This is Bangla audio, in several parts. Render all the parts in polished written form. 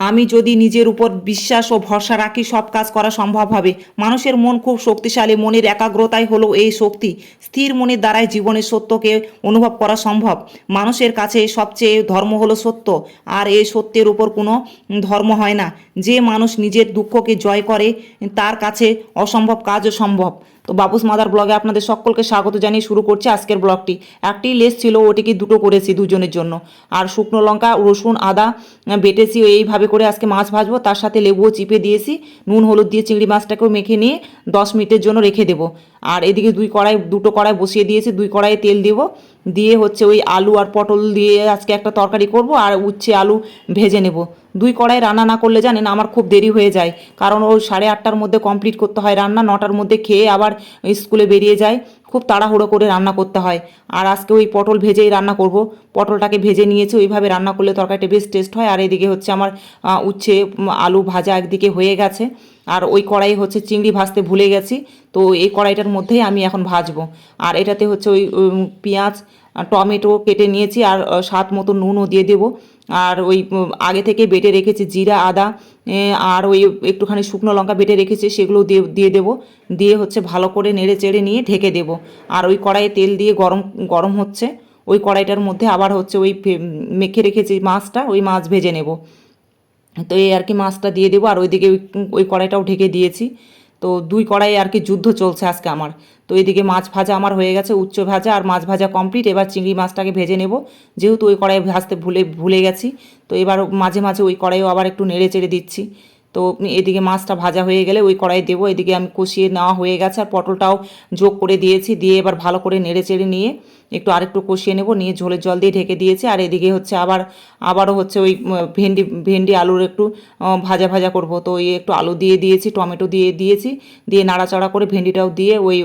আমি যদি নিজের উপর বিশ্বাস ও ভরসা রাখি সব কাজ করা সম্ভব হবে। মানুষের মন খুব শক্তিশালী, মনের একাগ্রতাই হলো এই শক্তি। স্থির মনের দ্বারাই জীবনের সত্যকে অনুভব করা সম্ভব। মানুষের কাছে সবচেয়ে ধর্ম হলো সত্য, আর এই সত্যের উপর কোনো ধর্ম হয় না। যে মানুষ নিজের দুঃখকে জয় করে তার কাছে অসম্ভব কাজও সম্ভব। তো বাবুস মাদার ব্লগে আপনাদের সকলকে স্বাগত জানিয়ে শুরু করছি আজকের ব্লগটি। একটি লেস ছিল, ওটিকে দুটো করেছি দুজনের জন্য। আর শুকনো লঙ্কা, রসুন, আদা বেটেছি। এইভাবে করে আজকে মাছ ভাজবো, তার সাথে লেবুও চিপে দিয়েছি। নুন হলুদ দিয়ে চিংড়ি মাছটাকেও মেখে নিয়ে 10 মিনিটের জন্য রেখে দেবো। আর এদিকে দুটো কড়াই বসিয়ে দিয়েছি, 2 কড়াইয়ে তেল দেবো। দিয়ে হচ্ছে ওই আলু আর পটল দিয়ে আজকে একটা তরকারি করব, আর উচ্ছে আলু ভেজে নেব। 2 কড়াই রান্না না করলে জানেন আমার খুব দেরি হয়ে যায়, কারণ ওই 8:30টার মধ্যে কমপ্লিট করতে হয় রান্না, 9টার মধ্যে খেয়ে আবার স্কুলে বেরিয়ে যায়। খুব তাড়াহুড়ো করে রান্না করতে হয়। আর আজকে ওই পটল ভেজেই রান্না করব। পটলটাকে ভেজে নিয়েছি, ওইভাবে রান্না করলে তরকারিটা বেশ টেস্ট হয়। আর এদিকে হচ্ছে আমার উচ্ছে আলু ভাজা একদিকে হয়ে গেছে। আর ওই কড়াই হচ্ছে চিংড়ি ভাজতে ভুলে গেছি, তো এই কড়াইটার মধ্যেই আমি এখন ভাজবো। আর এটাতে হচ্ছে ওই পেঁয়াজ টমেটো কেটে নিয়েছি, আর স্বাদ মতো নুনও দিয়ে দেবো। আর ওই আগে থেকে বেটে রেখেছি জিরা আদা, আর ওই একটুখানি শুকনো লঙ্কা বেটে রেখেছি, সেগুলো দিয়ে দেবো। দিয়ে হচ্ছে ভালো করে নেড়ে চেড়ে নিয়ে ঢেকে দেবো। আর ওই কড়াইয়ে তেল দিয়ে গরম গরম হচ্ছে, ওই কড়াইটার মধ্যে আবার হচ্ছে ওই মেখে রেখেছি মাছটা, ওই মাছ ভেজে নেব। তো এই আর কি মাছটা দিয়ে দেবো, আর ওইদিকে ওই কড়াইটাও ঢেকে দিয়েছি। তো 2 কড়াই আর কি যুদ্ধ চলছে আজকে আমার। তো এইদিকে মাছ ভাজা আমার হয়ে গেছে, উচ্চ ভাজা আর মাছ ভাজা কমপ্লিট। এবার চিংড়ি মাছটাকে ভেজে নেব, যেহেতু ওই কড়াই ভাজতে ভুলে গেছি। তো এবার মাঝে মাঝে ওই কড়াইও আবার একটু নেড়ে চেড়ে দিচ্ছি। তো এদিকে মাছটা ভাজা হয়ে গেলে ওই কড়াই দেবো। এদিকে আমি কষিয়ে নেওয়া হয়ে গেছে, আর পটলটাও যোগ করে দিয়েছি। দিয়ে এবার ভালো করে নেড়ে চেড়ে নিয়ে আরেকটু কষিয়ে নেব, নিয়ে ঝোলের জল দিয়ে ঢেকে দিয়েছি। আর এদিকে হচ্ছে আবারও হচ্ছে ওই ভেন্ডি আলুর একটু ভাজা ভাজা করব। তো ওই একটু আলু দিয়ে দিয়েছি, টমেটো দিয়ে দিয়েছি। দিয়ে নাড়াচাড়া করে ভেন্ডিটাও দিয়ে ওই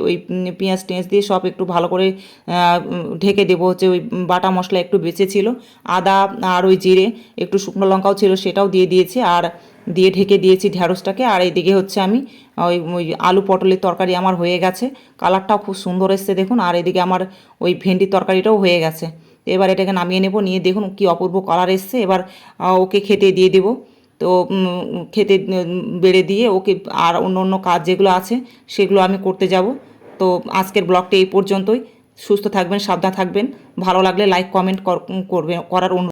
পেঁয়াজ টেঁয়াজ দিয়ে সব একটু ভালো করে ঢেকে দেবো। হচ্ছে ওই বাটা মশলা একটু বেঁচে ছিল, আদা আর ওই জিরে, একটু শুকনো লঙ্কাও ছিল, সেটাও দিয়ে দিয়েছি। আর দিয়ে ঢেকে দিয়েছি ঢ্যাঁড়সটাকে। আর এইদিকে হচ্ছে আমি ওই আলু পটলের তরকারি আমার হয়ে গেছে। কালারটাও খুব সুন্দর এসছে দেখুন। আর এদিকে আমার ওই ভেন্ডির তরকারিটাও হয়ে গেছে। এবার এটাকে নামিয়ে নেব, নিয়ে দেখুন কি অপূর্ব কালার এসছে। এবার ওকে খেতে দিয়ে দেবো। তো খেতে বেড়ে দিয়ে ওকে, আর অন্য অন্য কাজ যেগুলো আছে সেগুলো আমি করতে যাব। তো আজকের ব্লগটা এই পর্যন্তই। সুস্থ থাকবেন, সাবধান থাকবেন। ভালো লাগলে লাইক কমেন্ট করার অনুরোধ।